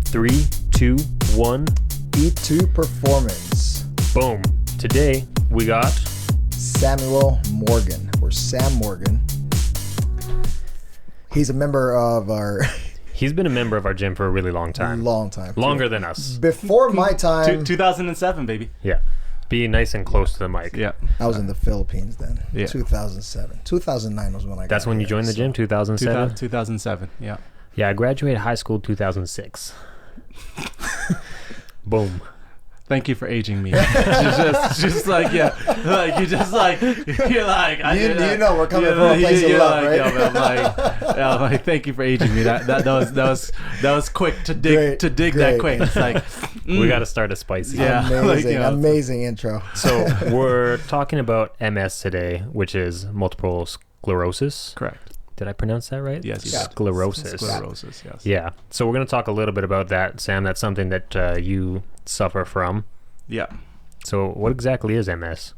3, 2, 1. Eat to Performance. Boom. Today we got Samuel Morgan, or Sam Morgan. He's a member of our... He's been a member of our gym for a really long time. Longer than us. Before my time. 2007, baby. Yeah. Be nice and close to the mic. Yeah. I was in the Philippines then. Yeah. 2007. 2009 was when I got That's when you joined the gym, 2007? 2007, yeah. Yeah, I graduated high school 2006. Boom. Thank you for aging me. just like, yeah, like you just like you're like you know we're coming from a place of love, right? I'm like, thank you for aging me. That was quick to dig Great. that quick. It's like we got to start a spicy. Yeah, amazing intro. So we're talking about MS today, which is multiple sclerosis. Correct. Did I pronounce that right? Yes. Sclerosis. Yes. Yeah. So we're going to talk a little bit about that, Sam. That's something that you suffer from. Yeah. So what exactly is MS?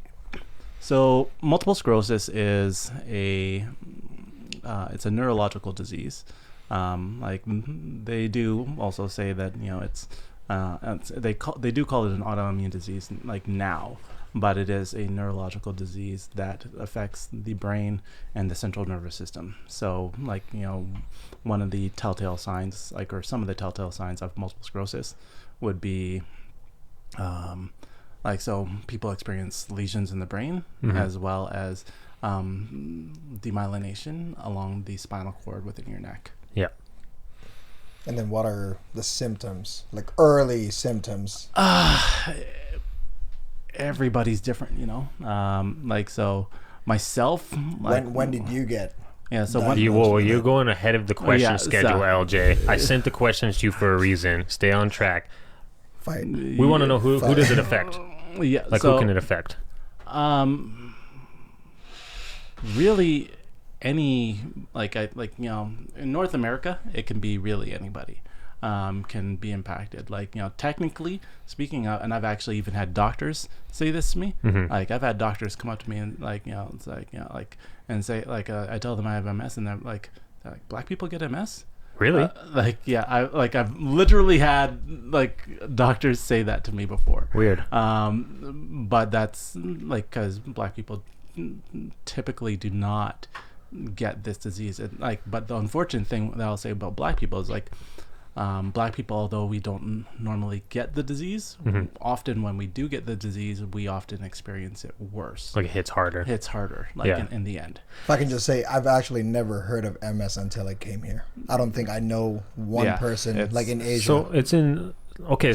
So multiple sclerosis is it's a neurological disease. Like they do also say that it's they do call it an autoimmune disease like now, but it is a neurological disease that affects the brain and the central nervous system. So like one of the telltale signs, or some of the telltale signs of multiple sclerosis would be so people experience lesions in the brain, as well as demyelination along the spinal cord within your neck. Yeah. And then what are the symptoms, like early symptoms? Everybody's different, so myself, when did you get? Yeah, so you're going ahead of the question schedule, Eljay. I sent the questions to you for a reason. Stay on track. Fight. We want to know who does it affect? Yeah, who can it affect? Really, any in North America, it can be really anybody. Can be impacted. Technically speaking, and I've actually even had doctors say this to me. Like I've had doctors come up to me and and say I tell them I have MS, and they're like black people get MS. Really? I've literally had doctors say that to me before. Weird. But that's because black people typically do not get this disease. But the unfortunate thing that I'll say about black people is black people, although we don't normally get the disease, often when we do get the disease, we often experience it worse. It hits harder. In the end. If I can just say, I've actually never heard of MS until I came here. I don't think I know one person in Asia. So it's in... Okay,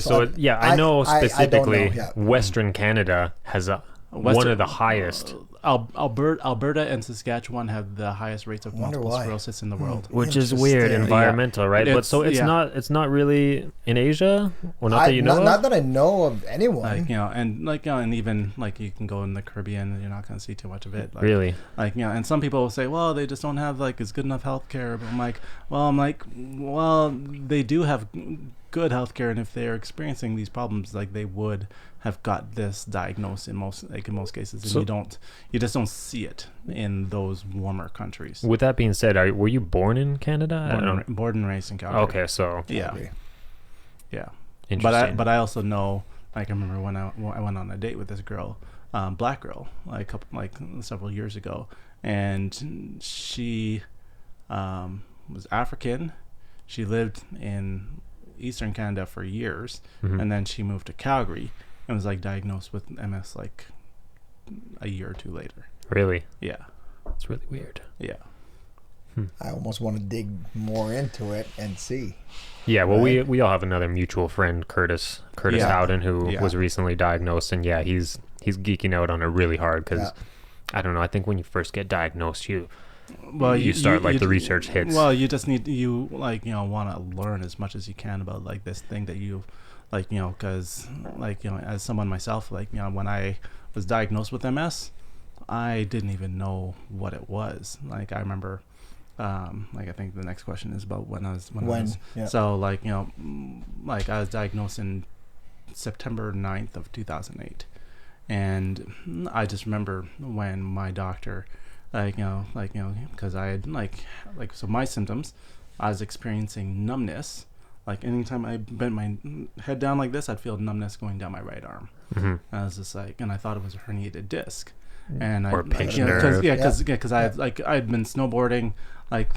I know specifically Western Canada has one of the highest... Alberta and Saskatchewan have the highest rates of multiple sclerosis in the world, which is weird. Environmental, right? It's not really in Asia, or not that you know. Not that I know of anyone. And even you can go in the Caribbean and you're not going to see too much of it. Really? And some people will say, well, they just don't have as good enough healthcare. But well, they do have good healthcare, and if they're experiencing these problems, they would have got this diagnosed in most cases, and you just don't see it in those warmer countries. With that being said, were you born in Canada? Born and raised in Calgary. Okay, so yeah. Interesting. But I also know, I remember when I went on a date with this girl, black girl, several years ago, and she was African. She lived in Eastern Canada for years, and then she moved to Calgary and was diagnosed with MS a year or two later. Really? Yeah. It's really weird. Yeah. I almost want to dig more into it and see. Yeah, well, we all have another mutual friend, Curtis Howden, who was recently diagnosed, and he's geeking out on it really hard because I don't know. I think when you first get diagnosed, you start the research hits. Well, you just need want to learn as much as you can about this thing that you because as someone myself, when I was diagnosed with MS, I didn't even know what it was. I remember I think the next question is about when I was so I was diagnosed in September 9th of 2008, and I just remember when my doctor because I had so my symptoms, I was experiencing numbness like anytime I bent my head down like this, I'd feel numbness going down my right arm. And I was just like, and I thought it was a herniated disc. And or pinched nerve. Because I had been snowboarding like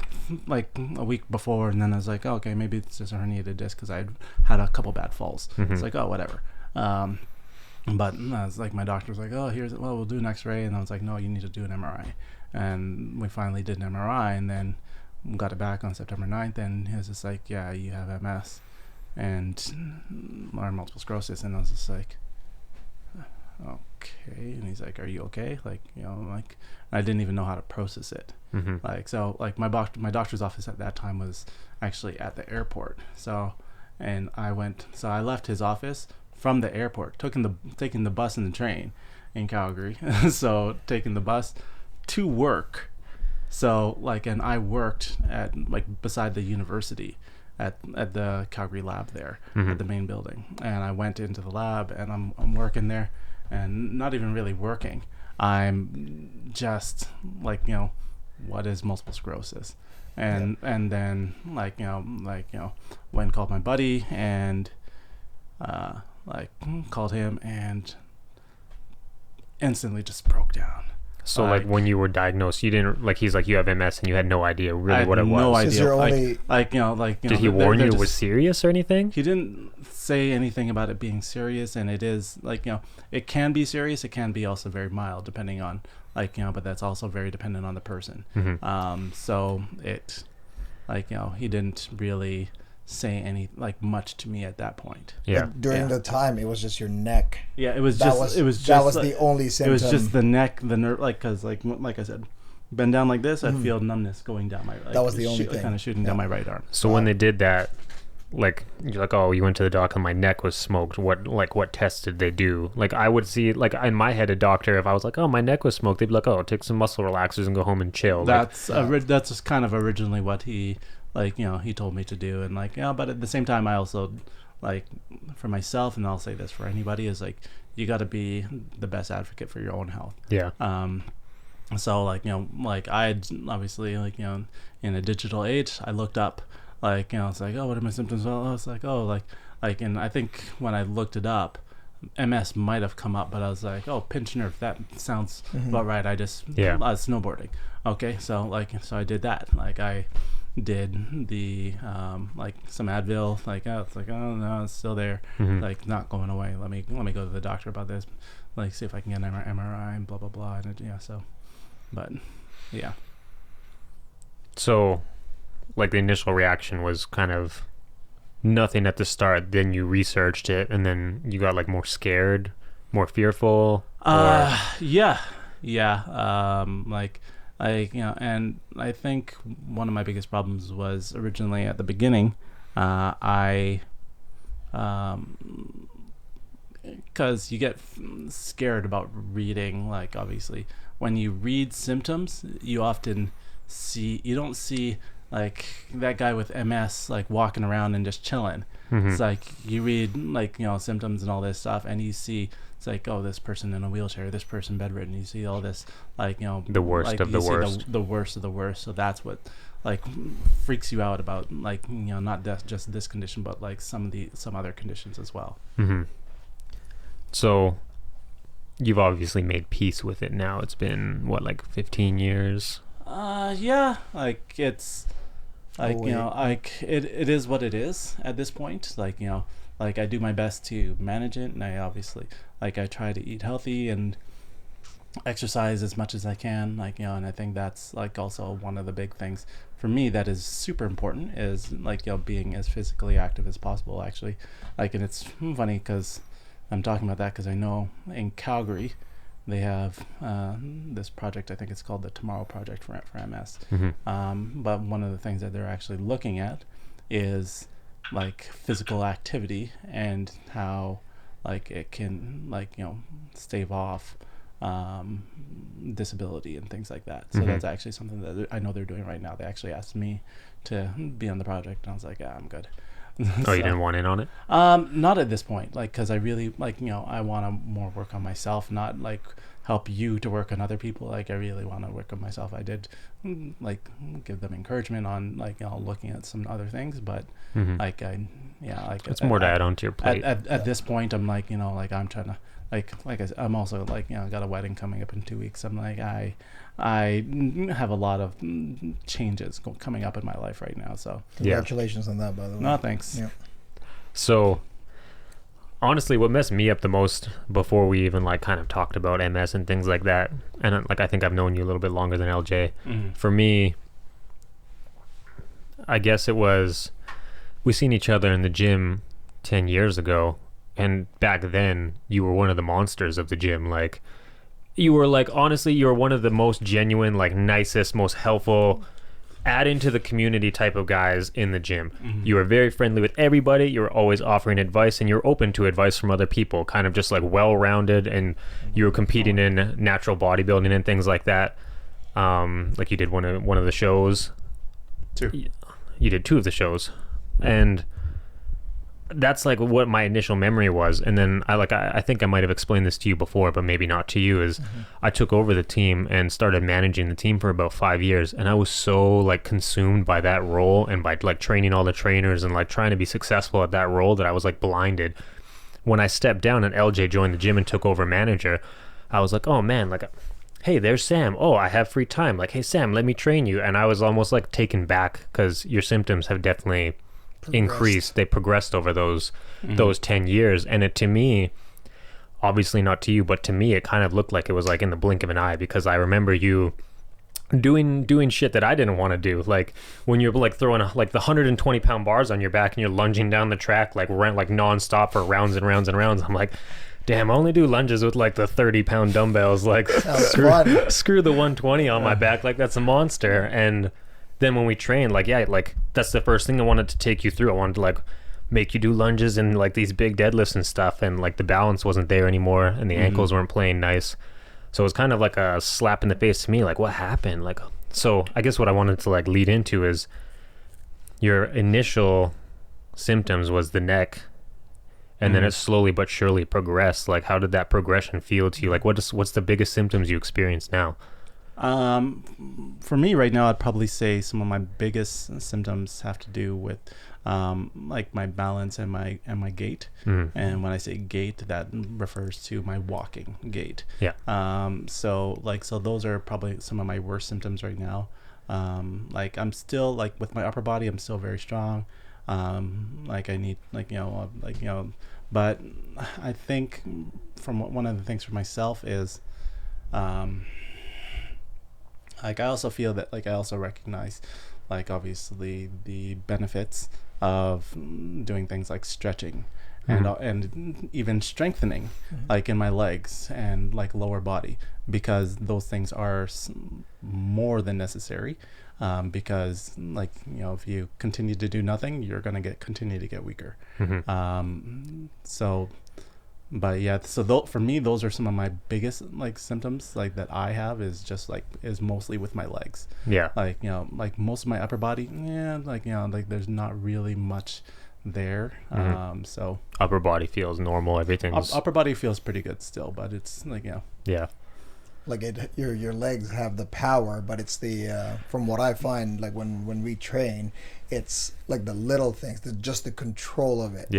a week before, and then I was like, oh, okay, maybe it's just a herniated disc because I'd had a couple bad falls. It's like, oh, whatever. But I was like, my doctor was like, oh, we'll do an X-ray, and I was like, no, you need to do an MRI. And we finally did an MRI, and then got it back on September 9th, and he was just like, yeah, you have MS and or multiple sclerosis. And I was just like, okay. And he's like, are you okay? Like, like, I didn't even know how to process it. Like, so like my doctor's office at that time was actually at the airport. So, and I left his office from the airport, taking the bus and the train in Calgary. So taking the bus to work. So like, and I worked at like beside the university at the Calgary lab there at the main building. And I went into the lab, and I'm working there, and not even really working. I'm just like, what is multiple sclerosis? And then went and called my buddy, and called him, and instantly just broke down. So like when you were diagnosed, you didn't he's like, you have MS, and you had no idea really what it was. No idea. Did he warn you it was serious or anything? He didn't say anything about it being serious, and it is it can be serious. It can be also very mild, depending on but that's also very dependent on the person. So it he didn't really say any much to me at that point. But during the time, it was just your neck. It was that just the only symptom. It was just the neck, the nerve, because like I said, bend down like this, I'd feel numbness going down my that was the only thing, kind of shooting down my right arm. So when they did that, you're like, oh, you went to the doctor, my neck was smoked. What tests did they do? I would see in my head, a doctor, if I was like, oh, my neck was smoked, they'd be like, oh, take some muscle relaxers and go home and chill. That's just kind of originally what he he told me to do. And but at the same time, I also for myself, and I'll say this for anybody, is you got to be the best advocate for your own health. So I obviously in a digital age, I looked up it's like, oh, what are my symptoms? Well, it's like, oh, and I think when I looked it up, MS might have come up, but I was like, oh, pinched nerve, that sounds about right. I was snowboarding. Okay, so so I did that. I did the some Advil. It's like, oh no, it's still there. Not going away. Let me go to the doctor about this. See if I can get an MRI and blah blah blah. And So, the initial reaction was kind of nothing at the start. Then you researched it, and then you got more scared, more fearful. And I think one of my biggest problems was originally at the beginning, because you get scared about reading. Obviously, when you read symptoms, you don't see that guy with MS walking around and just chilling. It's you read symptoms and all this stuff, and you see it's oh, this person in a wheelchair, this person bedridden. You see all this the worst of the worst, the worst of the worst. So that's what freaks you out about not just this condition, but some other conditions as well. So you've obviously made peace with it now. It's been 15 years. It's it is what it is at this point. I do my best to manage it, and I obviously I try to eat healthy and exercise as much as I can. And I think that's also one of the big things for me that is super important is being as physically active as possible, actually. And it's funny because I'm talking about that because I know in Calgary they have this project. I think it's called the Tomorrow Project for MS. But one of the things that they're actually looking at is physical activity and how it can stave off disability and things like that. So that's actually something that I know they're doing right now. They actually asked me to be on the project, and I was like, yeah, I'm good. So, you didn't want in on it? Not at this point, because I really I want to more work on myself, not help you to work on other people. Like I really want to work on myself. I did like give them encouragement on like looking at some other things, but like it's more to add on to your plate. At this point, I'm like like I'm trying to I'm also like I got a wedding coming up in 2 weeks. I'm like I have a lot of changes coming up in my life right now. So congratulations on that, by the way. No, thanks. Yeah. So honestly, what messed me up the most before we even like kind of talked about MS and things like that, and like I think I've known you a little bit longer than LJ. For me, I guess it was we seen each other in the gym 10 years ago, and back then you were one of the monsters of the gym. Like you were like, honestly, you were one of the most genuine, like nicest, most helpful, add into the community type of guys in the gym. You were very friendly with everybody. You were always offering advice, and you're open to advice from other people, kind of just like well-rounded, and you were competing in natural bodybuilding and things like that. Like you did one of the shows. You did 2 of the shows, and that's like what my initial memory was. And then I think I might have explained this to you before, but maybe not to you, is I took over the team and started managing the team for about 5 years, and I was so like consumed by that role and by like training all the trainers and like trying to be successful at that role that I was like blinded. When I stepped down and LJ joined the gym and took over manager, I was like, oh man, like, hey, there's Sam. Oh, I have free time. Like, hey Sam, let me train you. And I was almost like taken back because your symptoms have definitely increased. They progressed over those 10 years, and it, to me, obviously not to you, but to me it kind of looked like it was like in the blink of an eye, because I remember you doing shit that I didn't want to do, like when you're like throwing like the 120-pound bars on your back and you're lunging down the track like non-stop for rounds and rounds and rounds. I'm like, damn, I only do lunges with like the 30-pound dumbbells, like screw the 120 on my back, like that's a monster. And then when we trained, like, yeah, like that's the first thing I wanted to take you through. I wanted to like make you do lunges and like these big deadlifts and stuff, and like the balance wasn't there anymore and the ankles weren't playing nice. So it was kind of like a slap in the face to me, like what happened? Like, so I guess what I wanted to like lead into is your initial symptoms was the neck, and then it slowly but surely progressed. Like how did that progression feel to you? Like what's the biggest symptoms you experience now? For me right now, I'd probably say some of my biggest symptoms have to do with like my balance and my gait. And when I say gait, that refers to my walking gait. So those are probably some of my worst symptoms right now. Like I'm still like with my upper body, I'm still very strong. Like I need but I think from one of the things for myself is like I also feel that like I also recognize like obviously the benefits of doing things like stretching and even strengthening like in my legs and like lower body, because those things are more than necessary, because like if you continue to do nothing, you're going to continue to get weaker. But yeah, so for me, those are some of my biggest like symptoms like that I have is mostly with my legs. Like like most of my upper body, like there's not really much there. So upper body feels normal. Everything's upper body feels pretty good still, but it's like like your legs have the power, but it's the from what I find, like when we train, it's like the little things, just the control of it.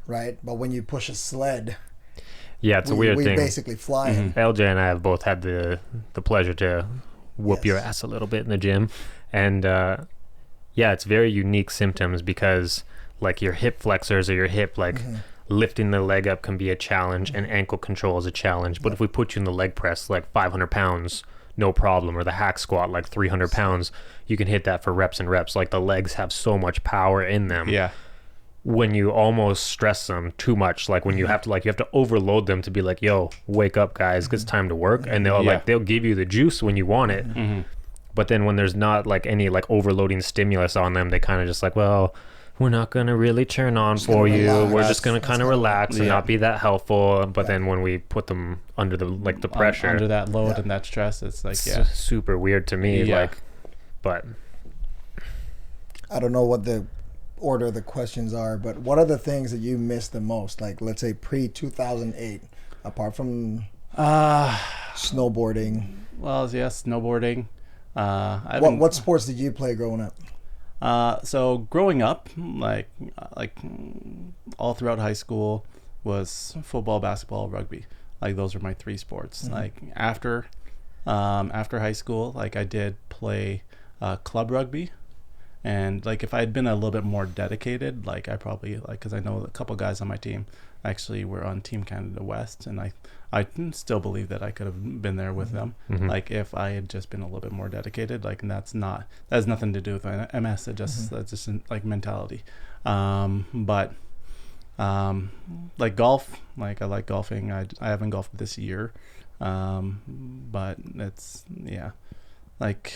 Right. But when you push a sled, it's a weird thing. We basically fly. LJ and I have both had the pleasure to whoop your ass a little bit in the gym, and it's very unique symptoms, because like your hip flexors or your hip lifting the leg up can be a challenge, and ankle control is a challenge. But if we put you in the leg press like 500 pounds, no problem, or the hack squat like 300 pounds, you can hit that for reps and reps. Like the legs have so much power in them. When you almost stress them too much, like when you have to overload them to be like, yo, wake up guys, it's time to work. And they'll give you the juice when you want it. But then when there's not like any like overloading stimulus on them, they kind of just like, well, we're not going to really turn on for you. We're just going to kind of relax and not be that helpful. But then when we put them under the like the pressure, under that load and that stress, it's like super weird to me. Like, but I don't know what the order the questions are, but what are the things that you miss the most? Like let's say pre 2008, apart from Snowboarding. Well, yeah, snowboarding. What sports did you play growing up? So growing up, like all throughout high school, was football, basketball, rugby. Like those were my three sports. Mm-hmm. Like after high school, like I did play club rugby, and like if I had been a little bit more dedicated, like I probably because I know a couple guys on my team actually were on Team Canada West, and I still believe that I could have been there with them. Mm-hmm. Like if I had just been a little bit more dedicated, like, and that has nothing to do with MS. That's just like mentality. But like golf, like I like golfing. I haven't golfed this year, but it's like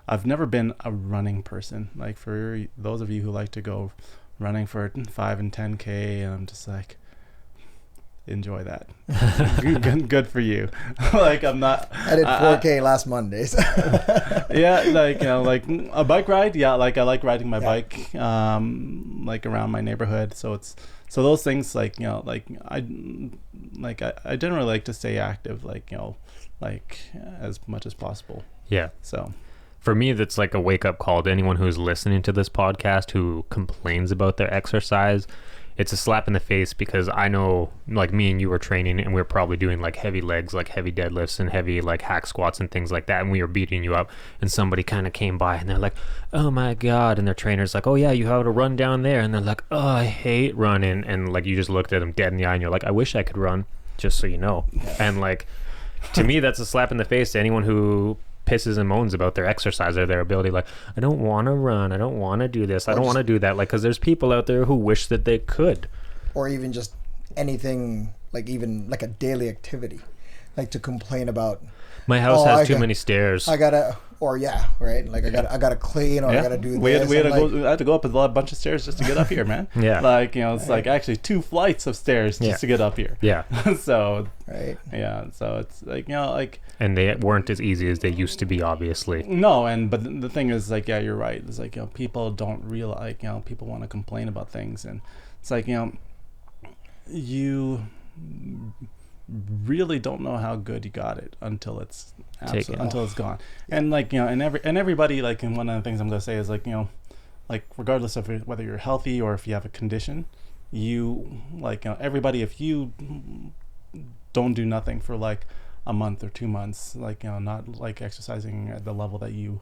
I've never been a running person. Like for those of you who like to go running for 5 and 10K, and I'm just like, enjoy that. good for you. Like I'm not. I did 4K last Monday. So. Yeah, like like a bike ride. Yeah, like I like riding my bike, like around my neighborhood. So those things, like like I generally like to stay active, like like as much as possible. Yeah. So. For me, that's like a wake-up call to anyone who's listening to this podcast who complains about their exercise. It's a slap in the face, because I know, like, me and you were training and we were probably doing like heavy legs, like heavy deadlifts and heavy like hack squats and things like that, and we were beating you up, and somebody kind of came by and they're like, oh my god, and their trainer's like, oh yeah, you have to run down there, and they're like, oh, I hate running, and like you just looked at them dead in the eye and you're like, I wish I could run, just so you know. And like, to me, that's a slap in the face to anyone who pisses and moans about their exercise or their ability. Like, I don't want to run, I don't want to do this, I don't want to do that. Like, because there's people out there who wish that they could. Or even just anything, like even like a daily activity, like to complain about, my house has too many stairs, I gotta, or like I gotta clean, or I gotta do this. I had to go up a bunch of stairs just to get up here, man. Yeah, like it's like actually 2 flights of stairs just to get up here. Yeah. So right. Yeah, so it's like like, and they weren't as easy as they used to be, obviously. No, but the thing is, like, yeah, you're right. It's like people don't realize, people want to complain about things, and it's like you really don't know how good you got it until it's gone. Yeah. And like and everybody, like, and one of the things I'm gonna say is like like regardless of whether you're healthy or if you have a condition, you like everybody, if you don't do nothing for like a month or 2 months, like not like exercising at the level that you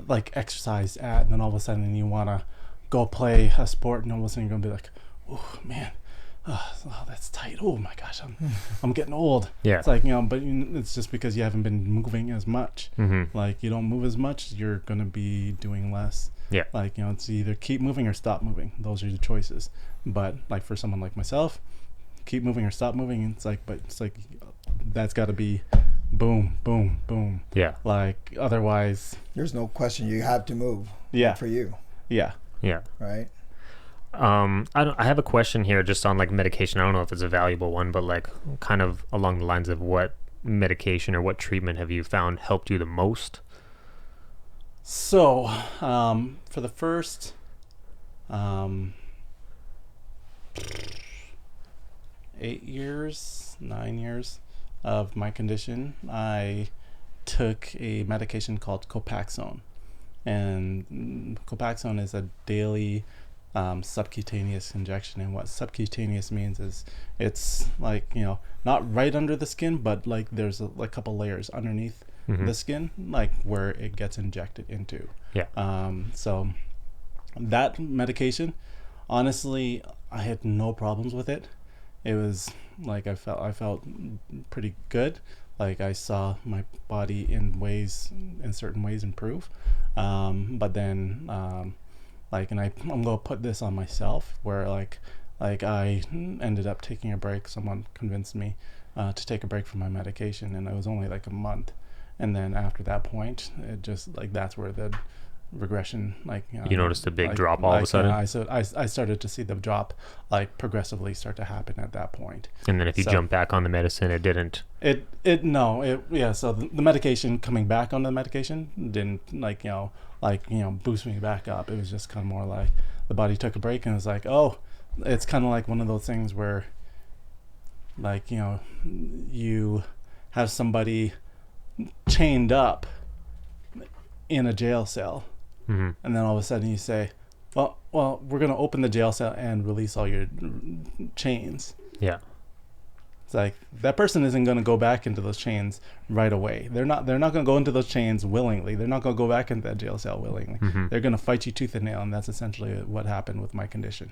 like exercise at, and then all of a sudden you want to go play a sport, and all of a sudden you're gonna be like, oh man, oh, that's tight. Oh my gosh, I'm getting old. Yeah. It's like but it's just because you haven't been moving as much. Mm-hmm. Like you don't move as much, you're gonna be doing less. Yeah. Like it's either keep moving or stop moving. Those are the choices. But like for someone like myself, keep moving or stop moving. It's like, but it's like that's got to be boom, boom, boom. Yeah. Like otherwise, there's no question you have to move. Yeah. For you. Yeah. Yeah. Right. I have a question here just on like medication. I don't know if it's a valuable one, but like kind of along the lines of what medication or what treatment have you found helped you the most? So, for the first 9 years of my condition, I took a medication called Copaxone. And Copaxone is a daily subcutaneous injection, and what subcutaneous means is it's like not right under the skin, but like there's a couple layers underneath the skin, like where it gets injected into. So that medication, honestly, I had no problems with it. It was like I felt pretty good. Like I saw my body in certain ways improve, but then like, and I'm gonna put this on myself, where like I ended up taking a break. Someone convinced me to take a break from my medication, and it was only like a month. And then after that point, it just like that's where the regression, like you noticed a big drop all of a sudden. I started to see the drop like progressively start to happen at that point. And then if you jump back on the medicine, it didn't. So the medication, coming back on the medication didn't boost me back up. It was just kind of more like the body took a break, and it was like, oh, it's kind of like one of those things where like you have somebody chained up in a jail cell, and then all of a sudden you say, well, we're going to open the jail cell and release all your chains. Yeah. It's like that person isn't going to go back into those chains right away. They're not going to go into those chains willingly. They're not going to go back into that jail cell willingly. They're going to fight you tooth and nail, and that's essentially what happened with my condition.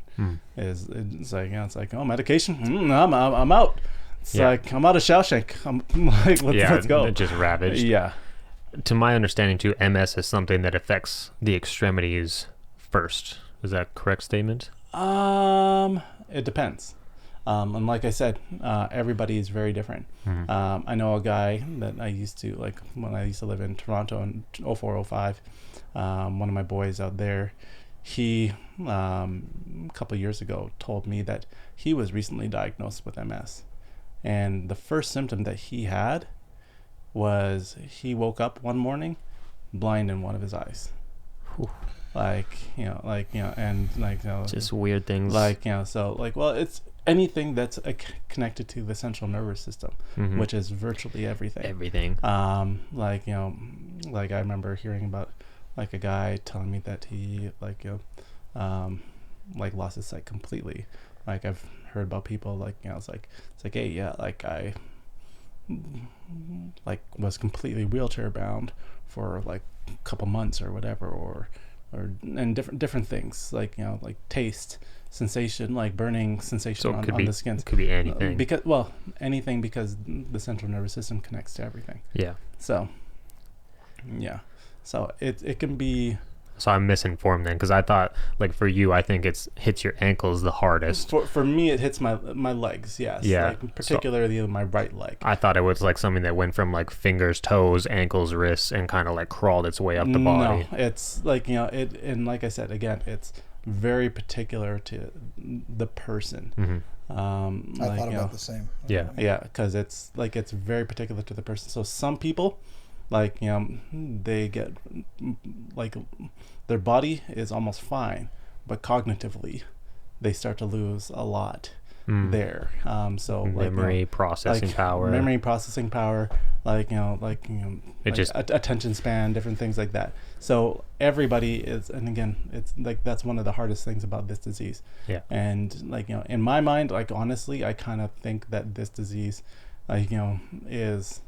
It's like, oh, medication? I'm out. It's like, I'm out of Shawshank. I'm like, let's go. Just ravaged. Yeah. To my understanding, too, MS is something that affects the extremities first. Is that a correct statement? It depends. And like I said, everybody is very different. I know a guy that I used to, like when I used to live in Toronto in 0405, one of my boys out there, he, a couple of years ago, told me that he was recently diagnosed with MS. And the first symptom that he had was he woke up one morning blind in one of his eyes. Whew. Just weird things. It's anything that's connected to the central nervous system, which is virtually everything. I remember hearing about like a guy telling me that he lost his sight completely. Like I've heard about people it's like, hey, yeah, like I was completely wheelchair bound for like a couple months or whatever, and different things like taste, sensation, like burning sensation on the skin. It could be anything. Anything because the central nervous system connects to everything. Yeah. So, yeah. So it can be. So I'm misinformed then, because I thought, like for you, I think it hits your ankles the hardest. For me, it hits my legs. Yes. Yeah. Like, particularly my right leg. I thought it was like something that went from like fingers, toes, ankles, wrists, and kind of like crawled its way up the body. No, it's like and like I said again, it's very particular to the person. I thought about the same. Yeah. Yeah, because it's very particular to the person. So some people, they get like their body is almost fine, but cognitively they start to lose a lot there. So memory processing power, attention span, different things like that. So everybody is, and again, it's like that's one of the hardest things about this disease. Yeah. And in my mind, honestly, I kind of think that this disease, is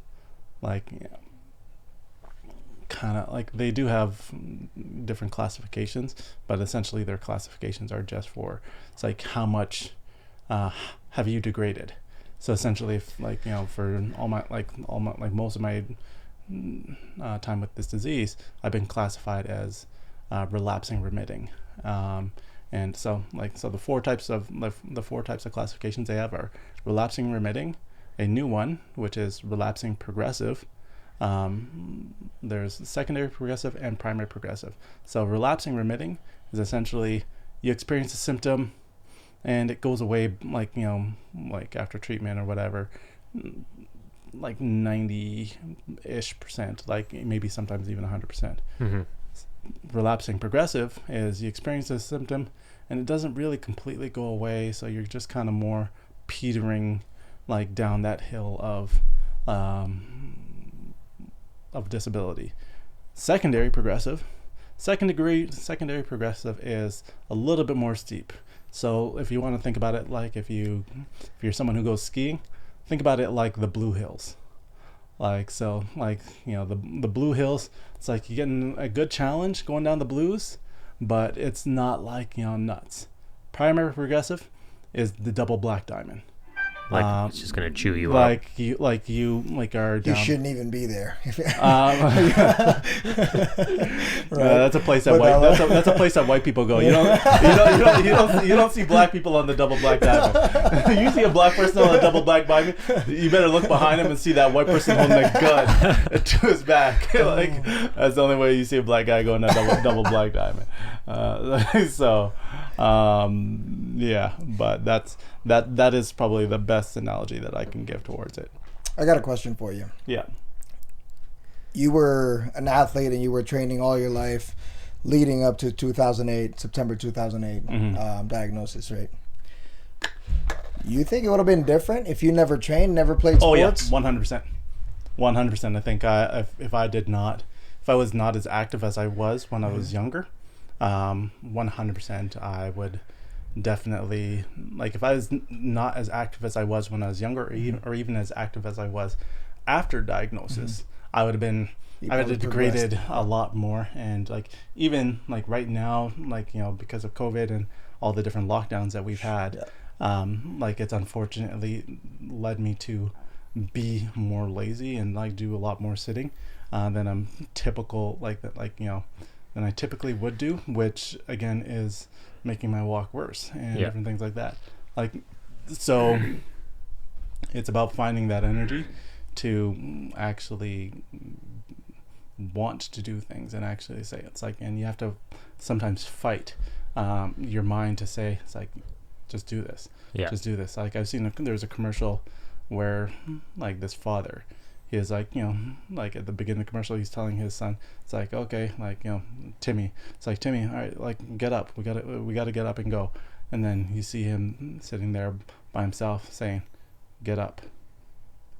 kind of like they do have different classifications, but essentially their classifications are just for it's like how much have you degraded. So essentially, if for most of my time with this disease, I've been classified as relapsing remitting, and so the four types of classifications they have are relapsing remitting, a new one which is relapsing progressive. There's secondary progressive and primary progressive. So relapsing remitting is essentially you experience a symptom and it goes away after treatment or whatever, like 90-ish%, like maybe sometimes even 100%. Relapsing progressive is you experience a symptom and it doesn't really completely go away, so you're just kind of more petering down that hill of disability. Secondary progressive is a little bit more steep. So if you want to think about it if you're someone who goes skiing, think about it like the Blue Hills. The Blue Hills, it's like you're getting a good challenge going down the blues, but it's not nuts. Primary progressive is the double black diamond. It's just gonna chew you up. You are down. You shouldn't even be there. That's a place that that's a place that white people go. You don't see black people on the double black diamond. You see a black person on a double black diamond, you better look behind him and see that white person holding a gun to his back. That's the only way you see a black guy going that double black diamond. But that is probably the best analogy that I can give towards it. I got a question for you. Yeah. You were an athlete and you were training all your life leading up to September 2008 diagnosis, right? You think it would have been different if you never trained, never played sports? Oh, yeah, 100%. 100%. I think if I was not as active as I was when I was younger, 100% I would definitely, like, if I was not as active as I was when I was younger, or even as active as I was after diagnosis, I would have degraded a lot more. And like, even like right now, like, because of COVID and all the different lockdowns that we've had, like, it's unfortunately led me to be more lazy and like do a lot more sitting than I'm typical, than I typically would do, which again is making my walk worse and different things like that. Like, so it's about finding that energy to actually want to do things and actually say, it's like, and you have to sometimes fight your mind to say, it's like, just do this. Just do this. Like, I've seen there's a commercial where like this father, he is like, like at the beginning of the commercial, he's telling his son, it's like, okay, like, Timmy, it's like, Timmy, all right, like, get up, we gotta get up and go. And then you see him sitting there by himself saying, get up,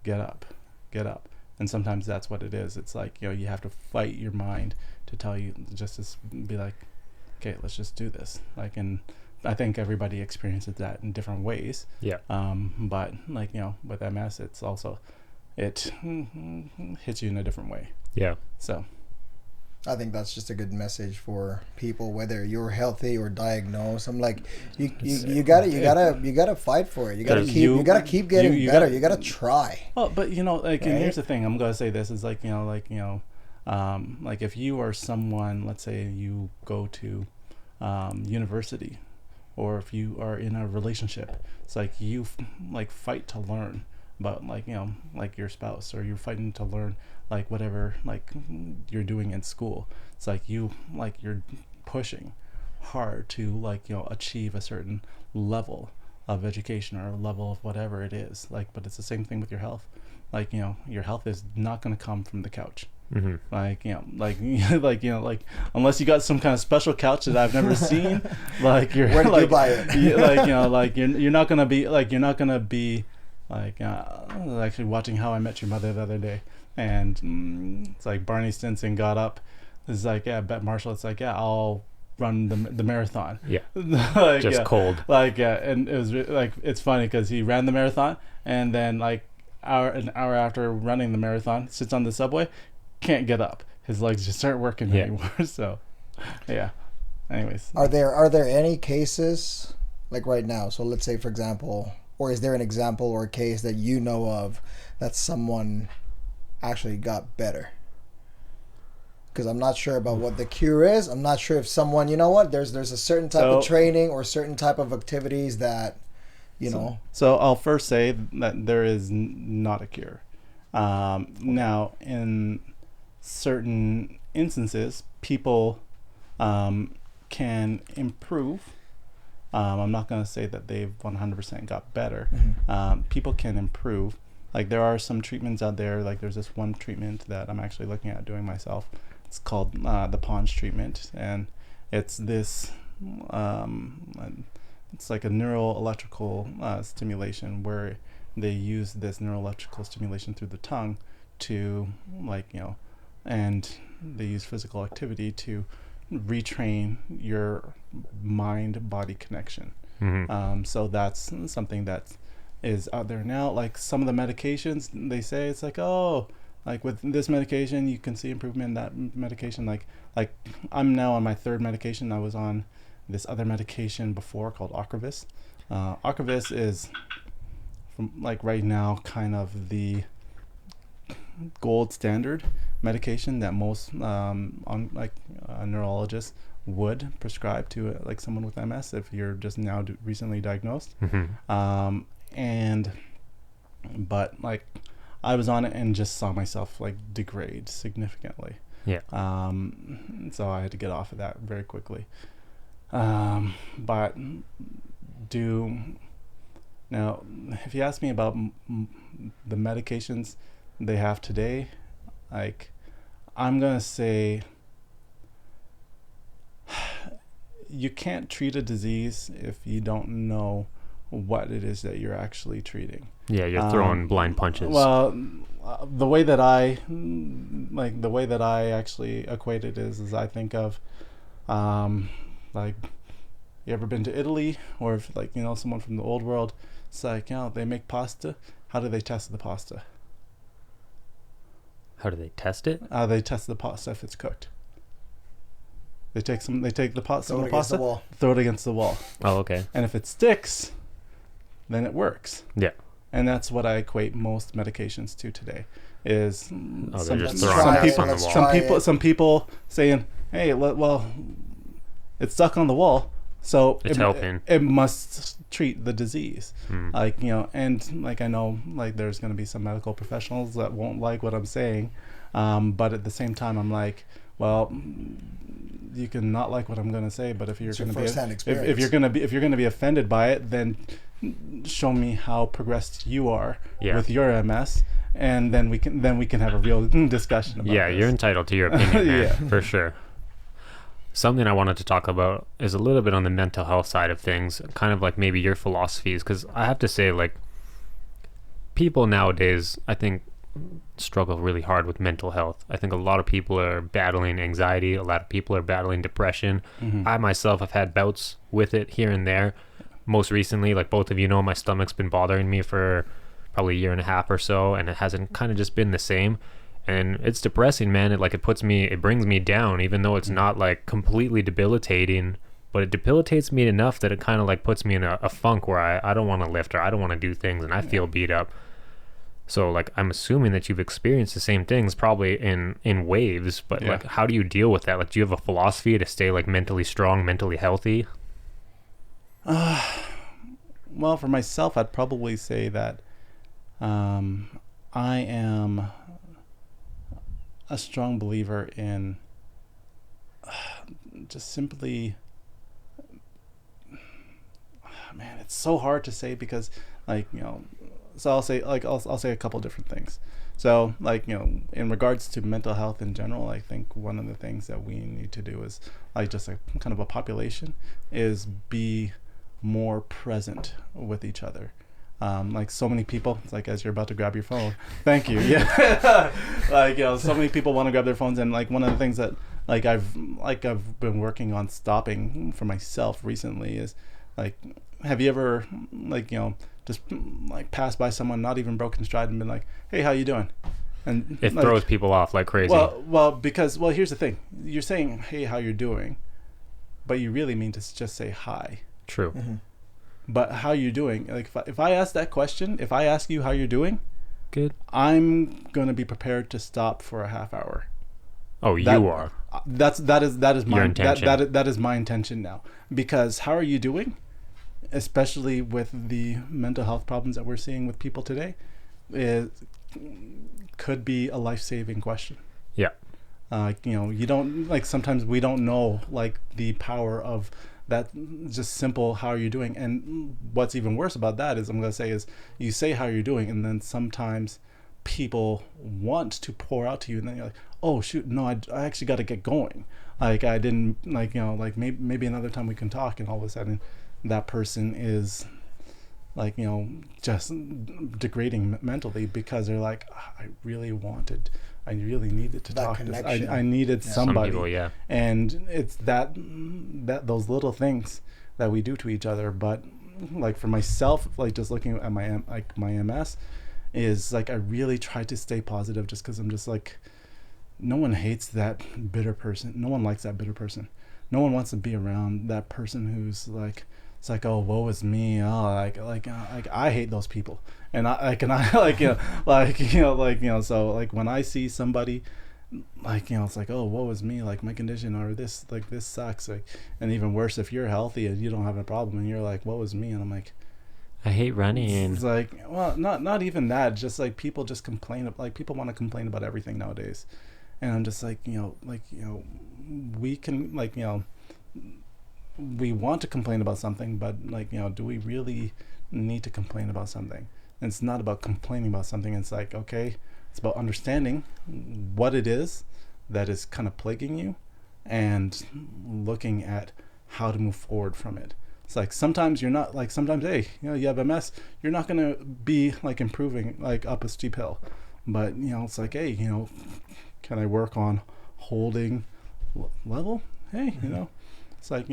get up, get up. And sometimes that's what it is. It's like, you have to fight your mind to tell you, just to be like, okay, let's just do this. Like, and I think everybody experiences that in different ways. Yeah. But like, with MS, it's also, it hits you in a different way. Yeah. So I think that's just a good message for people, whether you're healthy or diagnosed. I'm like, you gotta fight for it. You gotta keep getting better. You gotta try. Well, but like, and here's the thing. I'm gonna say this is like, like if you are someone, let's say you go to university, or if you are in a relationship, it's like you like fight to learn about like, like your spouse, or you're fighting to learn like whatever like you're doing in school. It's like you're pushing hard to like, achieve a certain level of education or a level of whatever it is. Like, but it's the same thing with your health. Like, your health is not going to come from the couch. Like, like unless you got some kind of special couch that I've never seen, like you're, where did you buy it? Like, you're not gonna be like actually watching How I Met Your Mother the other day, and it's like Barney Stinson got up, it's like, Bet Marshall, it's like, I'll run the marathon. Like, just cold. Like, and it was like, it's funny because he ran the marathon, and then like an hour after running the marathon, sits on the subway, can't get up. His legs just aren't working anymore. So, yeah. Anyways, are there any cases like right now? So let's say, for example, or is there an example or a case that you know of that someone actually got better? Because I'm not sure about what the cure is. I'm not sure if someone, there's a certain type of training or certain type of activities that, know. So I'll first say that there is not a cure. Now, in certain instances, people can improve. I'm not going to say that they've 100% got better. People can improve. Like, there are some treatments out there. Like, there's this one treatment that I'm actually looking at doing myself. It's called the PONS treatment, and it's this it's like a neuroelectrical stimulation, where they use this neuroelectrical stimulation through the tongue to, like, and they use physical activity to retrain your mind-body connection. So that's something that is out there now. Like, some of the medications, they say it's like, oh, like with this medication you can see improvement in that medication. Like I'm now on my third medication. I was on this other medication before called Ocrevus. Ocrevus is, from like right now, kind of the gold standard medication that most neurologists would prescribe to like someone with MS if you're just now recently diagnosed. But like, I was on it and just saw myself like degrade significantly. So I had to get off of that very quickly. But now, if you ask me about the medications they have today, like, I'm gonna say you can't treat a disease if you don't know what it is that you're actually treating. Yeah, you're throwing blind punches. Well, the way that I actually equate it is I think of, like, you ever been to Italy, or if, like, you know, someone from the old world, it's like, you know, they make pasta. How do they test the pasta? How do they test it? They test the pasta if it's cooked. They take the pasta, throw it against the wall. Oh, okay. And if it sticks, then it works. Yeah. And that's what I equate most medications to today. Is some people saying, "Hey, well, it's stuck on the wall, so it's helping. It must treat the disease." Like, you know, and like, I know, like, there's going to be some medical professionals that won't like what I'm saying, but at the same time, I'm like, well, you can not like what I'm going to say, but if you're going to be if you're going to be offended by it, then show me how progressed you are with your MS, and then we can have a real discussion about this. You're entitled to your opinion, man, for sure. Something I wanted to talk about is a little bit on the mental health side of things, kind of like maybe your philosophies, because I have to say, like, people nowadays, I think, struggle really hard with mental health. I think a lot of people are battling anxiety, a lot of people are battling depression. I myself have had bouts with it here and there. Most recently, like both of you know, my stomach's been bothering me for probably a year and a half or so, and it hasn't kind of just been the same. And it's depressing, man. It brings me down, even though it's not like completely debilitating, but it debilitates me enough that it kind of like puts me in a funk where I don't want to lift, or I don't want to do things, and I feel beat up. So, like, I'm assuming that you've experienced the same things, probably in waves, but like, how do you deal with that? Like, do you have a philosophy to stay like mentally strong, mentally healthy? Well, for myself, I'd probably say that I am a strong believer in just simply, man, it's so hard to say because, like, you know, so I'll say a couple different things. So, like, you know, in regards to mental health in general, I think one of the things that we need to do is, like, just a kind of a population, is be more present with each other. Like, so many people, it's like, as you're about to grab your phone, thank you. Yeah. Like, you know, so many people want to grab their phones, and like, one of the things that I've been working on stopping for myself recently is, like, have you ever, like, you know, just like passed by someone, not even broken stride, and been like, "Hey, how you doing?" And it throws people off like crazy. Because here's the thing: you're saying, "Hey, how you're doing," but you really mean to just say hi. True. But how you doing? Like, if I ask that question, if I ask you how you're doing, good, I'm gonna be prepared to stop for a half hour. Oh, you are. That is my intention. That is my intention now. Because how are you doing? Especially with the mental health problems that we're seeing with people today, it could be a life-saving question. Yeah. You know, you don't, like, sometimes we don't know, like, the power of that just simple, how are you doing? And what's even worse about that is, I'm going to say, is you say how you're doing, and then sometimes people want to pour out to you, and then you're like, oh shoot, no, I actually got to get going. Like, I didn't, like, you know, like, maybe another time we can talk, and all of a sudden that person is, like, you know, just degrading mentally because they're like, I really needed to talk to this. I needed somebody. Some people, and it's that those little things that we do to each other. But, like, for myself, like, just looking at my MS, is like, I really try to stay positive, just because I'm just like, no one hates that bitter person. No one likes that bitter person. No one wants to be around that person who's like, it's like, oh, woe is me. Oh, like I hate those people. And so, like, when I see somebody, like, you know, it's like, oh, woe is me, like, my condition, or this, like, this sucks. Like, and even worse, if you're healthy and you don't have a problem and you're like, woe is me, and I'm like, I hate running. It's like, well, not even that. Just like, people just complain. Like, people want to complain about everything nowadays, and I'm just like, we can, like, we want to complain about something, but, like, do we really need to complain about something? And it's not about complaining about something. It's like, okay, it's about understanding what it is that is kind of plaguing you, and looking at how to move forward from it. It's like sometimes you're not like sometimes, hey, you have MS, you're not gonna be like improving like up a steep hill, but it's like, hey, can I work on holding level? Hey, it's like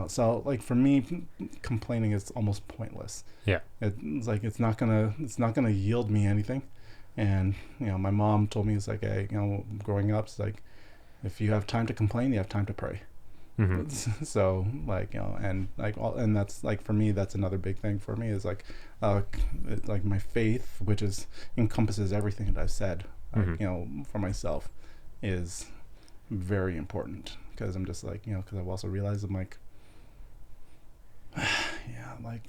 so like for me, complaining is almost pointless. Yeah, it's like it's not gonna yield me anything. And my mom told me, it's like, hey, growing up, it's like, if you have time to complain, you have time to pray. Mm-hmm. So like and that's like, for me, that's another big thing for me, is like like my faith, which encompasses everything that I've said, for myself, is very important, because I'm just like, because I've also realized, I'm like, yeah, like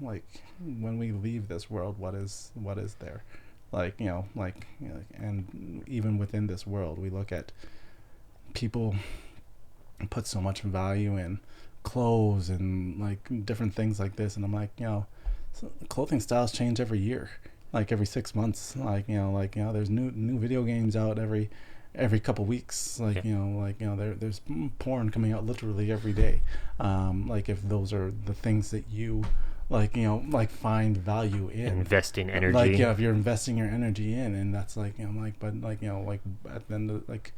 like when we leave this world, what is there, like and even within this world, we look at people put so much value in clothes and like different things like this, and I'm like, so clothing styles change every year, like every 6 months, like there's new video games out every couple weeks, like there's porn coming out literally every day, like if those are the things that you like find value in, investing energy, like if you're investing your energy in, and that's like but like like at the end of, like,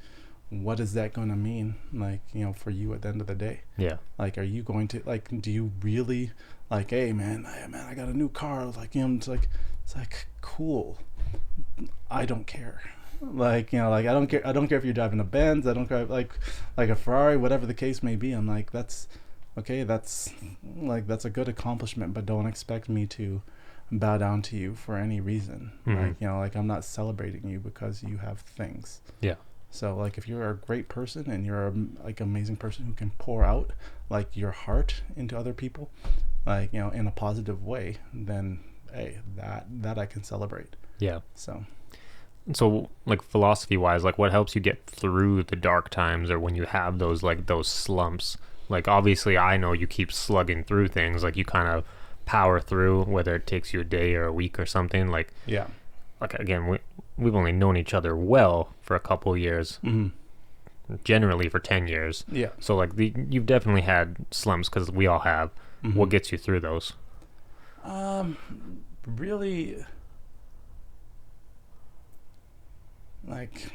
what is that going to mean, like for you at the end of the day? Yeah, like, are you going to, like, do you really, like, hey man, I got a new car, like it's like cool, I don't care, like like I don't care if you're driving a Benz, I don't care like a Ferrari, whatever the case may be. I'm like, that's okay, that's a good accomplishment, but don't expect me to bow down to you for any reason. Mm-hmm. Like like I'm not celebrating you because you have things. Yeah. So like, if you're a great person and you're like amazing person who can pour out like your heart into other people, like in a positive way, then hey, that I can celebrate. Yeah. So like, philosophy wise, like, what helps you get through the dark times, or when you have those slumps? Like, obviously I know you keep slugging through things, like you kind of power through, whether it takes you a day or a week or something, like, yeah, like, again, we've only known each other well for a couple years, mm-hmm. generally for 10 years. Yeah. So like, you've definitely had slumps, because we all have. Mm-hmm. What gets you through those? Really, like,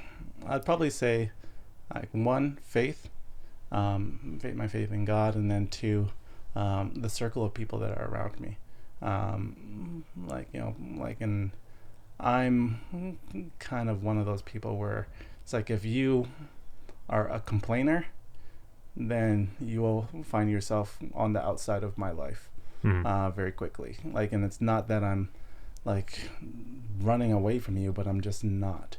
I'd probably say, like, one, faith, my faith in God, and then two, the circle of people that are around me, like and I'm kind of one of those people where it's like, if you are a complainer, then you will find yourself on the outside of my life, very quickly. Like, and it's not that I'm like running away from you, but I'm just not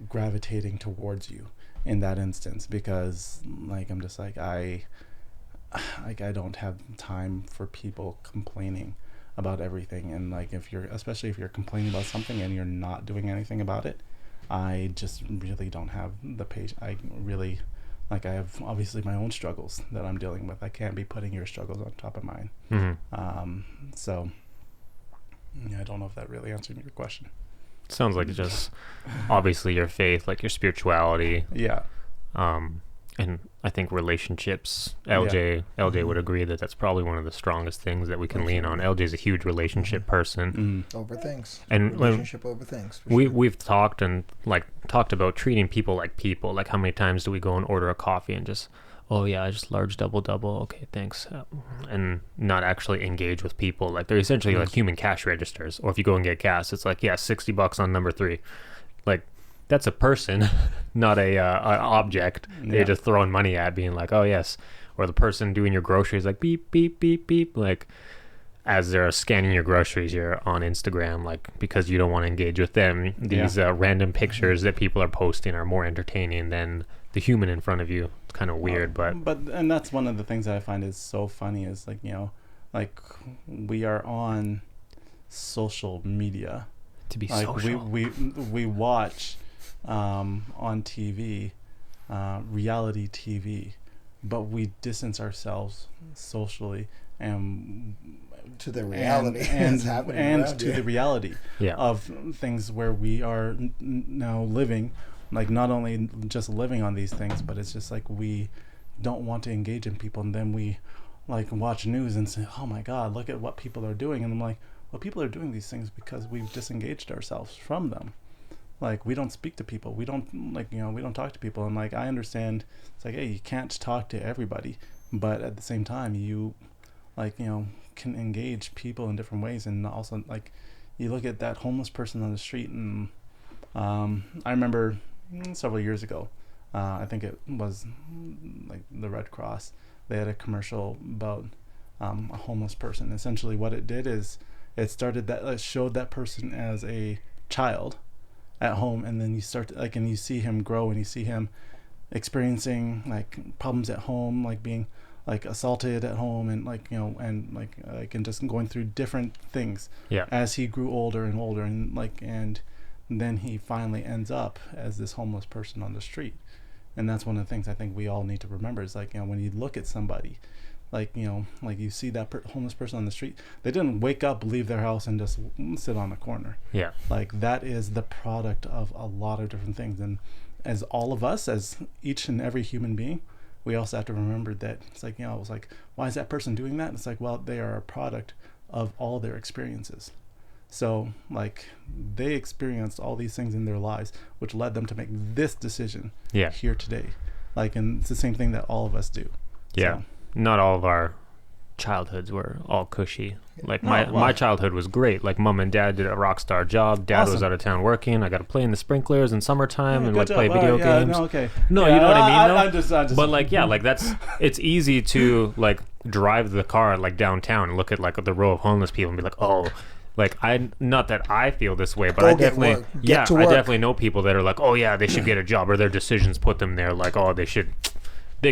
gravitating towards you in that instance, because like I'm just like, I don't have time for people complaining about everything. And like, especially if you're complaining about something and you're not doing anything about it, I just really don't have the patience. I really, like, I have obviously my own struggles that I'm dealing with. I can't be putting your struggles on top of mine. Mm-hmm. So yeah, I don't know if that really answered your question. Sounds like just obviously your faith, like your spirituality. Yeah. And I think relationships, Eljay would agree that that's probably one of the strongest things that we can lean on. Eljay's a huge relationship person. Over things. And relationship over things. We've talked about treating people like people. Like, how many times do we go and order a coffee and just, oh yeah, I just large double. Okay, thanks. And not actually engage with people. Like, they're essentially like human cash registers. Or if you go and get gas, it's like, yeah, $60 on number 3. Like, that's a person, not an object. They're just throwing money at, being like, oh yes. Or the person doing your groceries, like beep, beep, beep, beep. Like, as they're scanning your groceries, you're on Instagram, like, because you don't want to engage with them. These random pictures that people are posting are more entertaining than the human in front of you. It's kind of weird, and that's one of the things that I find is so funny, is like, like, we are on social media to be like, social. We watch on TV, reality TV, but we distance ourselves socially and to the reality and to the reality of things where we are now living, like, not only just living on these things, but it's just like, we don't want to engage in people, and then we like watch news and say, oh my God, look at what people are doing. And I'm like, well, people are doing these things because we've disengaged ourselves from them. Like, we don't speak to people. We don't, like, you know, we don't talk to people. And, like, I understand, it's like, hey, you can't talk to everybody. But at the same time, you, like, you know, can engage people in different ways. And also, like, you look at that homeless person on the street. And I remember several years ago, I think it was, like, the Red Cross. They had a commercial about a homeless person. Essentially, what it did is it showed that person as a child at home, and then you start like, and you see him grow, and you see him experiencing like problems at home, like being like assaulted at home, and like, you know, and and just going through different things as he grew older and older, and like, and then he finally ends up as this homeless person on the street. And that's one of the things I think we all need to remember is, like, you know, when you look at somebody, like, you know, like you see that homeless person on the street, they didn't wake up, leave their house, and just sit on a corner. Yeah. Like, that is the product of a lot of different things. And as all of us, as each and every human being, we also have to remember that it's like, you know, it's like, why is that person doing that? It's like, well, they are a product of all their experiences. So, like, they experienced all these things in their lives, which led them to make this decision here today. Like, and it's the same thing that all of us do. Yeah. So. Not all of our childhoods were all cushy. Like, my childhood was great. Like, mom and dad did a rock star job. Dad was out of town working. I got to play in the sprinklers in summertime and, like, play video games. No, okay. No, you know what I mean, though? I just, but, like, yeah, like, it's easy to, like, drive the car, like, downtown and look at, like, the row of homeless people and be like, oh... Like, not that I feel this way, but I definitely know people that are like, oh yeah, they should get a job, or their decisions put them there. Like, oh, they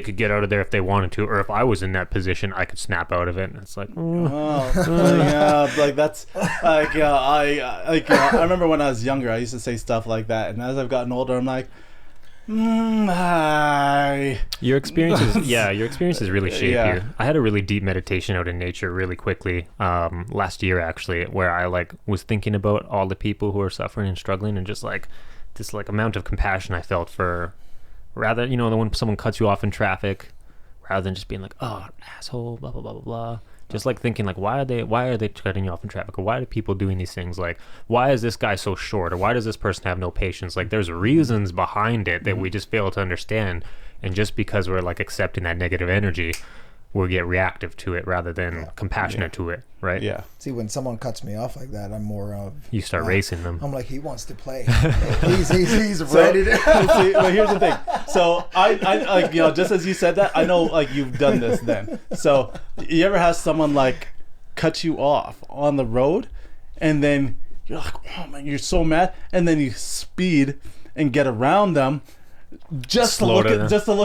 could get out of there if they wanted to, or if I was in that position, I could snap out of it. And it's like, like that's like, I remember when I was younger, I used to say stuff like that, and as I've gotten older, I'm like, your experiences really shape you. I had a really deep meditation out in nature really quickly last year, actually, where I like was thinking about all the people who are suffering and struggling, and just like this like amount of compassion I felt for, rather, you know, when someone cuts you off in traffic, rather than just being like, oh, asshole, blah blah blah blah blah. Just like thinking like, why are they cutting you off in traffic, or why are people doing these things? Like, why is this guy so short, or why does this person have no patience? Like, there's reasons behind it that we just fail to understand, and just because we're like accepting that negative energy, we'll get reactive to it rather than compassionate to it, right? Yeah. See, when someone cuts me off like that, I'm more of... You start racing them. I'm like, he wants to play. he's ready to... See, but here's the thing. So, I like, you know, just as you said that, I know, like, you've done this then. So, you ever have someone, like, cut you off on the road, and then you're like, oh, man, you're so mad, and then you speed and get around them, just to look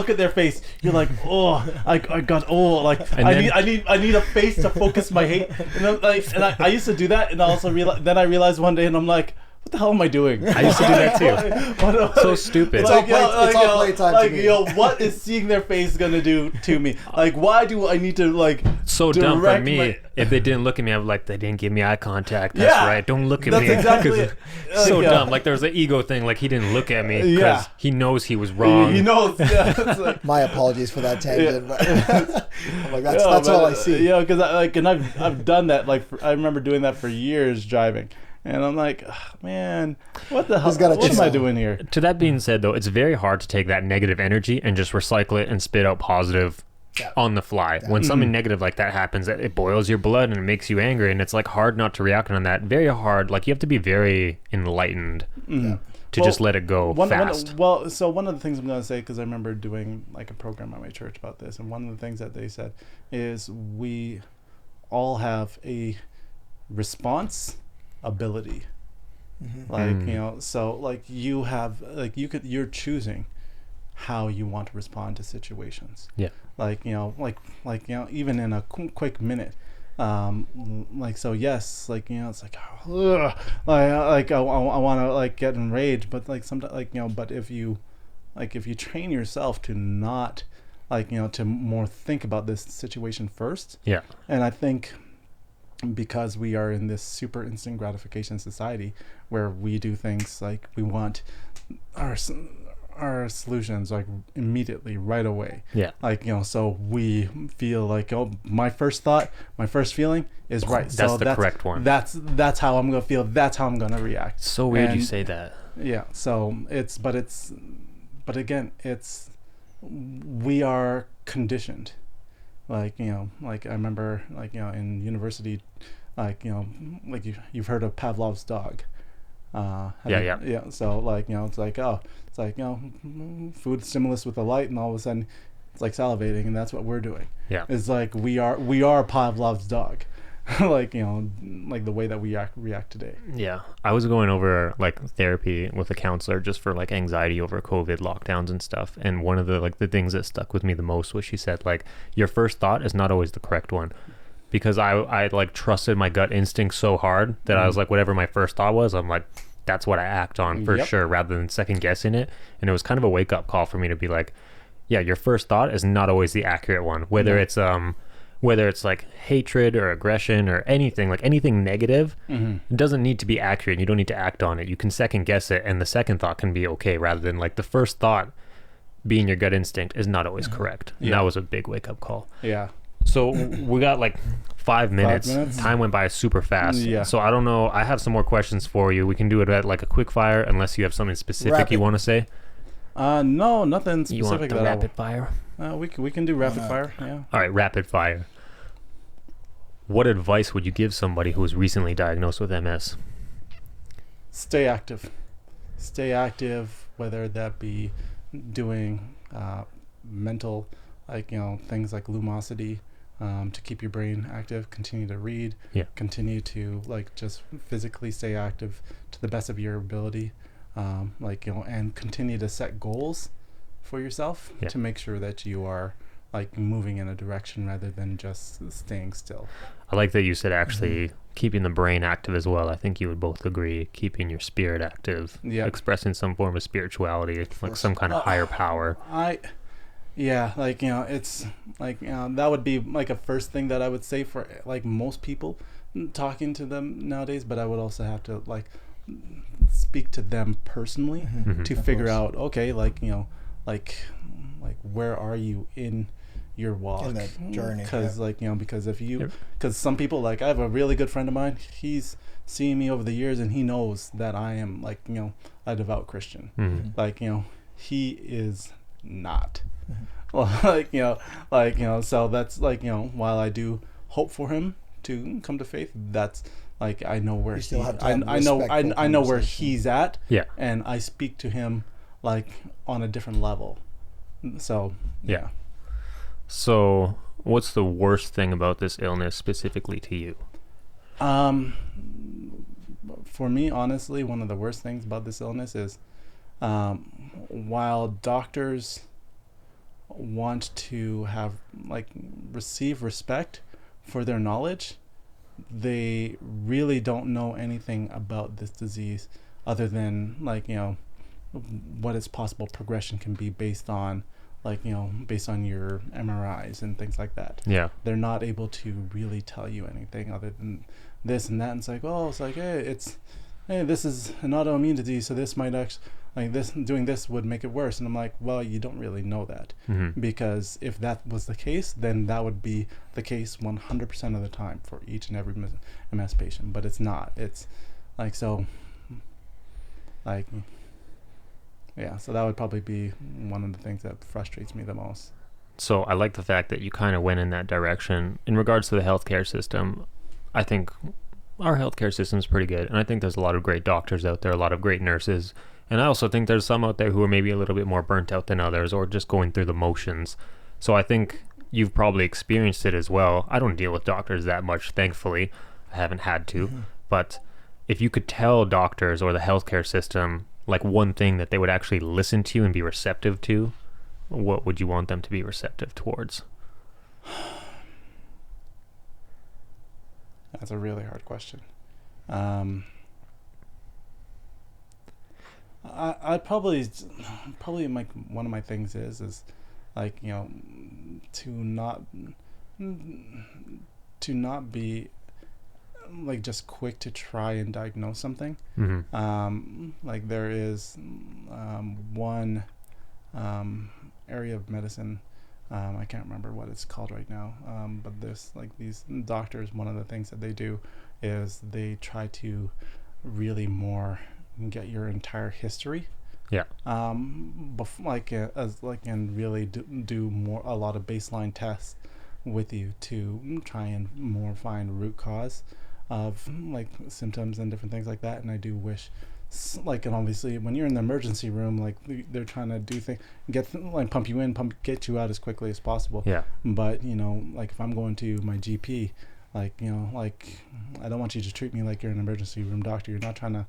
at their face. You're like, oh, I got, like, I need a face to focus my hate. And I used to do that, and I also realized one day, and I'm like, what the hell am I doing? I used to do that too. So stupid. It's all playtime to me. Yo, what is seeing their face gonna do to me? Like, why do I need to, like, so dumb for me? If they didn't look at me, I'm like, they didn't give me eye contact. That's right. Don't look at me. Exactly it. So dumb. Like, there's an ego thing. Like, he didn't look at me because he knows he was wrong. He knows. Like, my apologies for that tangent. But I'm like, that's all I see. Yeah, because I've done that. Like, I remember doing that for years driving. And I'm like, oh, man, what the hell? What am I doing here? To that being said, though, it's very hard to take that negative energy and just recycle it and spit out positive on the fly. When something negative like that happens, it boils your blood and it makes you angry. And it's like hard not to react on that. Very hard. Like, you have to be very enlightened to just let it go fast. So one of the things I'm going to say, because I remember doing like a program at my church about this, and one of the things that they said is we all have a response ability. Like, you know, so like you have, like, you're choosing how you want to respond to situations. Yeah. Like, you know, like you know, even in a quick minute, like, so yes, like, you know, it's like, like I want to like get enraged, but like sometimes, like, you know, but if you train yourself to not, like, you know, to more think about this situation first. Yeah. And I think because we are in this super instant gratification society where we do things like we want our solutions like immediately right away. Yeah. Like, so we feel like, my first feeling is right. That's the correct one. That's how I'm going to feel. That's how I'm going to react. So weird you say that. Yeah. So but again, we are conditioned. Like, like I remember, like, in university, like, like you've heard of Pavlov's dog. Yeah. So like, it's like, food stimulus with the light, and all of a sudden it's like salivating, and that's what we're doing. Yeah. It's like we are Pavlov's dog. Like, like the way that we react today. Yeah. I was going over like therapy with a counselor just for like anxiety over COVID lockdowns and stuff. And one of the like the things that stuck with me the most was she said, like, your first thought is not always the correct one. Because I like trusted my gut instinct so hard that I was like, whatever my first thought was, I'm like, that's what I act on for sure, rather than second guessing it. And it was kind of a wake up call for me to be like, yeah, your first thought is not always the accurate one. Whether it's like hatred or aggression or anything, like anything negative, it doesn't need to be accurate. You don't need to act on it. You can second guess it, and the second thought can be okay, rather than like the first thought being your gut instinct is not always correct. And that was a big wake up call. Yeah. So we got like 5 minutes. Time went by super fast. Yeah. So I don't know. I have some more questions for you. We can do it at like a quick fire, unless you have something specific you want to say. No, nothing specific. You want the rapid fire? We can do rapid fire. Yeah. All right, rapid fire. What advice would you give somebody who was recently diagnosed with MS? Stay active. Stay active, whether that be doing mental, like, things like lumosity, to keep your brain active. Continue to read. Yeah. Continue to like just physically stay active to the best of your ability. Like, and continue to set goals for yourself to make sure that you are like moving in a direction rather than just staying still. I like that you said actually keeping the brain active as well. I think you would both agree, keeping your spirit active, expressing some form of spirituality, like some kind of higher power. Like, it's like, that would be like a first thing that I would say for like most people talking to them nowadays, but I would also have to like speak to them personally to figure out, okay, like, like where are you in your walk, in that journey? Because like, because if you, because some people, like, I have a really good friend of mine, he's seen me over the years and he knows that I am like, a devout Christian. Like, he is not. Well, like, so that's like, while I do hope for him to come to faith, that's like, I know where I know where he's at. Yeah. And I speak to him like on a different level. So, yeah. So, what's the worst thing about this illness specifically to you? For me, honestly, one of the worst things about this illness is, while doctors want to have like receive respect for their knowledge, they really don't know anything about this disease other than like, what its possible progression can be based on, like, based on your MRIs and things like that. Yeah. They're not able to really tell you anything other than this and that. And it's like, hey, this is an autoimmune disease, so this might actually, like, this, doing this would make it worse. And I'm like, well, you don't really know that. Because if that was the case, then that would be the case 100% of the time for each and every MS patient. But it's not. It's like, so, like, yeah, so that would probably be one of the things that frustrates me the most. So I like the fact that you kind of went in that direction. In regards to the healthcare system, I think our healthcare system is pretty good. And I think there's a lot of great doctors out there, a lot of great nurses. And I also think there's some out there who are maybe a little bit more burnt out than others, or just going through the motions. So I think you've probably experienced it as well. I don't deal with doctors that much, thankfully. I haven't had to. But if you could tell doctors or the healthcare system like one thing that they would actually listen to and be receptive to, what would you want them to be receptive towards? That's a really hard question. I probably like one of my things is like, to not be like just quick to try and diagnose something. Like there is one area of medicine. I can't remember what it's called right now, but there's like these doctors, one of the things that they do is they try to really more get your entire history. Yeah. And really do more, a lot of baseline tests with you to try and more find root cause of like symptoms and different things like that. And I do wish, like, and obviously when you're in the emergency room, like they're trying to do things, pump you in, get you out as quickly as possible. Yeah. But like if I'm going to my GP, like I don't want you to treat me like you're an emergency room doctor. You're not trying to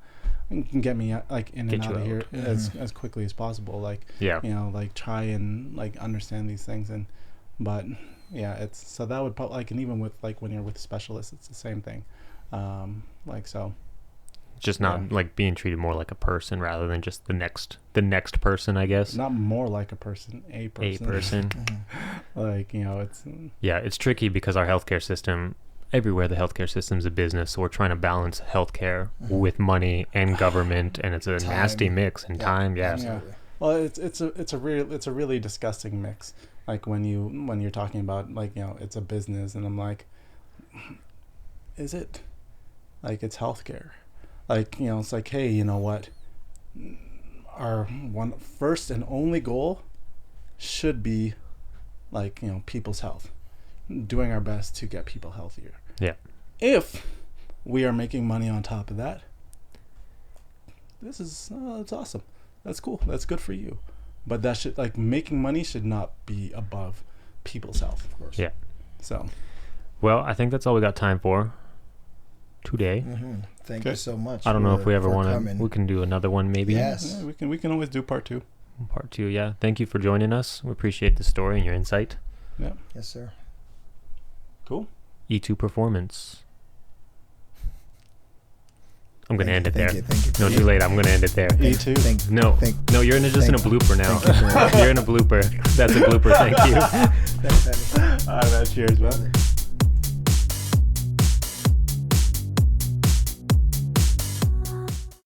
get me like in and out of here as quickly as possible. Like, like try and like understand these things. But it's, so that would probably, like, and even with like when you're with specialists, it's the same thing. Just not like being treated more like a person rather than just the next person, I guess. Not more like a person, a person. Like, it's tricky because our healthcare system, everywhere the healthcare system is a business, so we're trying to balance healthcare with money and government, and it's a nasty mix and time. Yeah. Well, it's a really disgusting mix. Like when you're talking about, like, it's a business, and I'm like, is it? Like, it's healthcare. Like, it's like, hey, you know what? Our first and only goal should be, like, people's health. Doing our best to get people healthier. Yeah. If we are making money on top of that, that's awesome. That's cool. That's good for you. But that should, like, making money should not be above people's health, of course. Yeah. So. Well, I think that's all we got time for today. Thank you so much. I don't know if we ever want to. We can do another one, maybe. Yes, yeah, we can always do part 2. Part 2, yeah. Thank you for joining us. We appreciate the story and your insight. Yeah. Yes, sir. Cool. E2 Performance. I'm going to end it there. Thank you. No, too late. I'm going to end it there. E2. No, you're just in a blooper now. You're in a blooper. That's a blooper. Thank you. Thanks, Eddie. All right, man. Cheers, man.